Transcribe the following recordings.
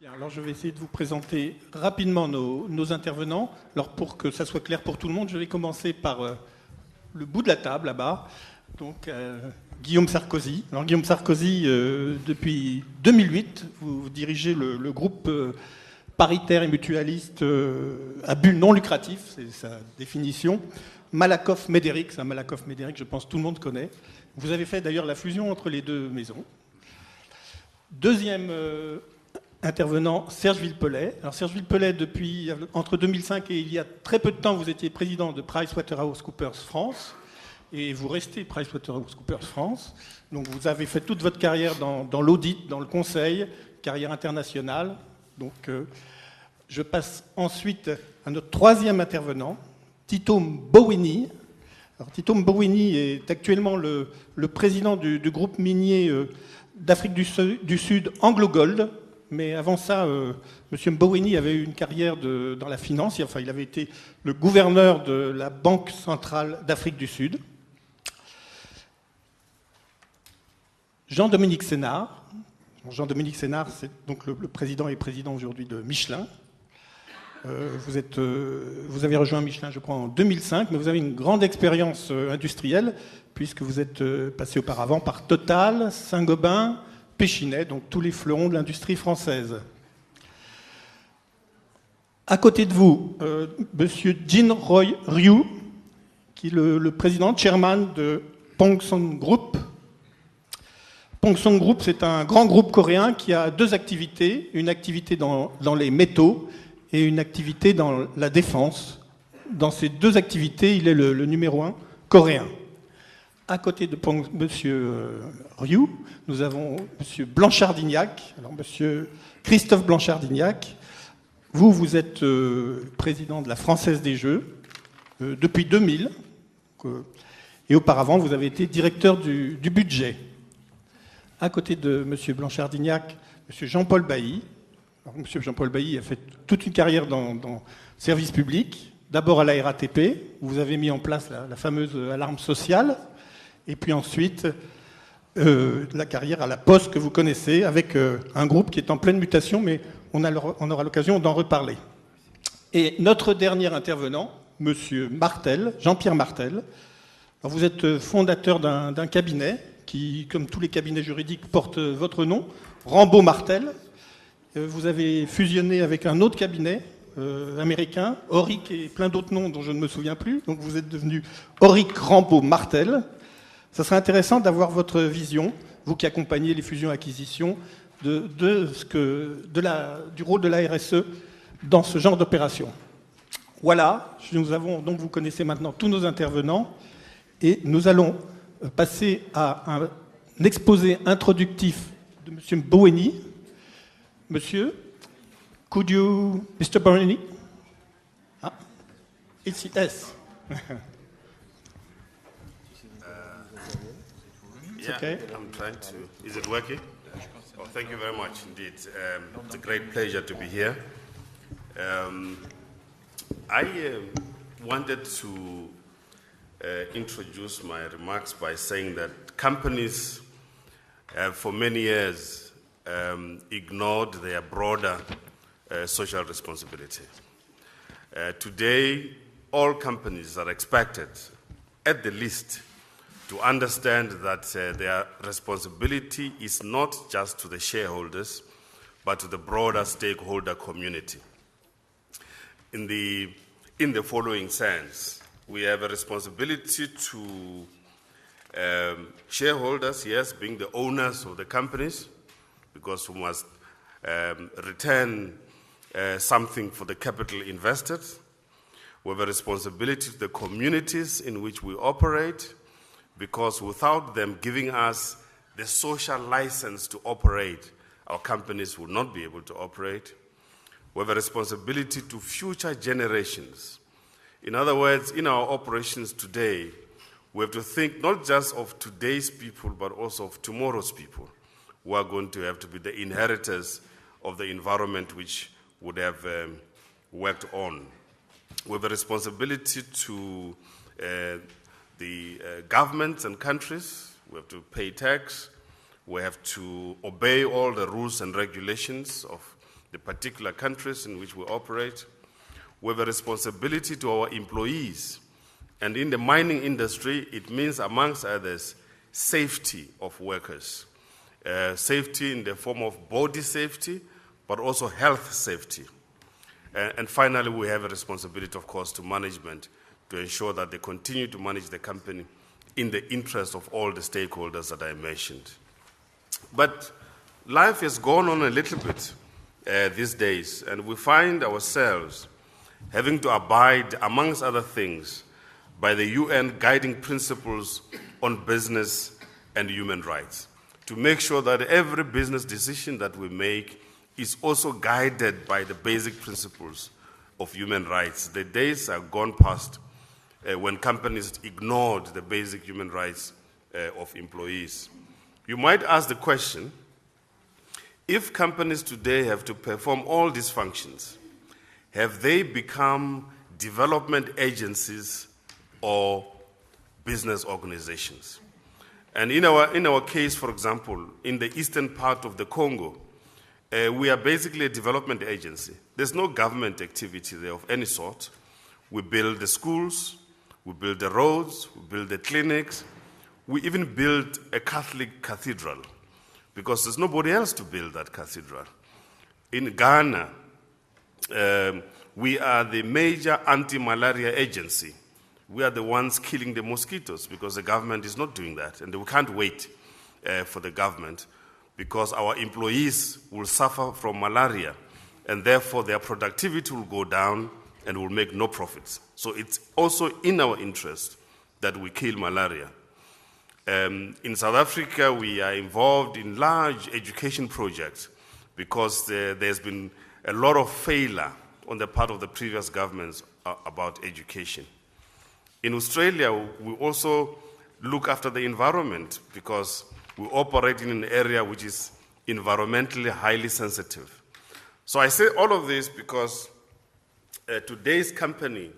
Bien, alors je vais essayer de vous présenter rapidement nos intervenants. Alors pour que ça soit clair pour tout le monde, je vais commencer par le bout de la table là-bas. Donc Guillaume Sarkozy. Alors Guillaume Sarkozy, depuis 2008, vous dirigez le groupe paritaire et mutualiste à but non lucratif, c'est sa définition. Malakoff-Médéric, c'est un Malakoff-Médéric, je pense que tout le monde connaît. Vous avez fait d'ailleurs la fusion entre les deux maisons. Deuxième intervenant, Serge Villepellet. Alors Serge Villepellet, entre 2005 et il y a très peu de temps, vous étiez président de PricewaterhouseCoopers France et vous restez PricewaterhouseCoopers France. Donc vous avez fait toute votre carrière dans l'audit, dans le conseil, carrière internationale. Donc je passe ensuite à notre troisième intervenant, Tito MBoweni. Alors Tito MBoweni est actuellement le président du groupe minier d'Afrique du Sud Anglo-Gold. Mais avant ça, M. MBoweni avait eu une carrière dans la finance. Enfin, il avait été le gouverneur de la Banque centrale d'Afrique du Sud. Jean-Dominique Sénard. Jean-Dominique Sénard, c'est donc le président et président aujourd'hui de Michelin. Vous avez rejoint Michelin, je crois, en 2005, mais vous avez une grande expérience industrielle, puisque vous êtes passé auparavant par Total, Saint-Gobain, Péchinet, donc tous les fleurons de l'industrie française. À côté de vous, Monsieur Jin Roy Ryu, qui est le président, chairman de Pongsong Group. Pongsong Group, c'est un grand groupe coréen qui a deux activités, une activité dans les métaux et une activité dans la défense. Dans ces deux activités, il est le numéro 1 coréen. À côté de M. Ryu, nous avons M. Blanchard-Dignac. Alors, M. Christophe Blanchard-Dignac, vous êtes président de la Française des Jeux depuis 2000. Et auparavant, vous avez été directeur du budget. À côté de M. Blanchard-Dignac, M. Jean-Paul Bailly. Alors, M. Jean-Paul Bailly a fait toute une carrière dans le service public. D'abord à la RATP, où vous avez mis en place la fameuse alarme sociale. Et puis ensuite, la carrière à la Poste que vous connaissez, avec un groupe qui est en pleine mutation, mais on aura l'occasion d'en reparler. Et notre dernier intervenant, M. Martel, Jean-Pierre Martel. Alors vous êtes fondateur d'un cabinet qui, comme tous les cabinets juridiques, porte votre nom, Rambaud Martel. Vous avez fusionné avec un autre cabinet américain, Auric et plein d'autres noms dont je ne me souviens plus. Donc vous êtes devenu Auric Rambaud Martel. Ça serait intéressant d'avoir votre vision, vous qui accompagnez les fusions-acquisitions, du rôle de la RSE dans ce genre d'opération. Voilà, donc vous connaissez maintenant tous nos intervenants, et nous allons passer à un exposé introductif de M. MBoweni. Monsieur, could you, Mr. MBoweni? Ah, it's yes. Yeah, okay. I'm trying to. Is it working? Oh, thank you very much indeed. It's a great pleasure to be here. I wanted to introduce my remarks by saying that companies have for many years ignored their broader social responsibility. Today, all companies are expected, at the least, to understand that their responsibility is not just to the shareholders, but to the broader stakeholder community. In the following sense, we have a responsibility to shareholders, yes, being the owners of the companies, because we must return something for the capital invested. We have a responsibility to the communities in which we operate, because without them giving us the social license to operate, our companies will not be able to operate. We have a responsibility to future generations. In other words, in our operations today, we have to think not just of today's people, but also of tomorrow's people, who are going to have to be the inheritors of the environment which would have worked on. We have a responsibility to the governments and countries. We have to pay tax. We have to obey all the rules and regulations of the particular countries in which we operate. We have a responsibility to our employees. And in the mining industry, it means, amongst others, safety of workers. Safety in the form of body safety, but also health safety. And finally, we have a responsibility, of course, to management to ensure that they continue to manage the company in the interest of all the stakeholders that I mentioned. But life has gone on a little bit these days, and we find ourselves having to abide, amongst other things, by the UN guiding principles on business and human rights, to make sure that every business decision that we make is also guided by the basic principles of human rights. The days are gone past when companies ignored the basic human rights of employees. You might ask the question, if companies today have to perform all these functions, have they become development agencies or business organizations? And in our case, for example, in the eastern part of the Congo, we are basically a development agency. There's no government activity there of any sort. We build the schools, we build the roads, we build the clinics. We even built a Catholic cathedral because there's nobody else to build that cathedral. In Ghana, we are the major anti-malaria agency. We are the ones killing the mosquitoes because the government is not doing that. And we can't wait for the government because our employees will suffer from malaria and therefore their productivity will go down and will make no profits. So it's also in our interest that we kill malaria. In South Africa, we are involved in large education projects because there's been a lot of failure on the part of the previous governments about education. In Australia, we also look after the environment because we operate in an area which is environmentally highly sensitive. So I say all of this because today's company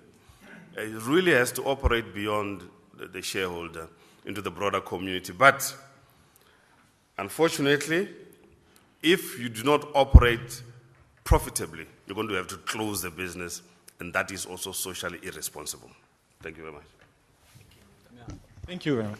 really has to operate beyond the shareholder into the broader community. But unfortunately, if you do not operate profitably, you're going to have to close the business, and that is also socially irresponsible. Thank you very much. Thank you very much.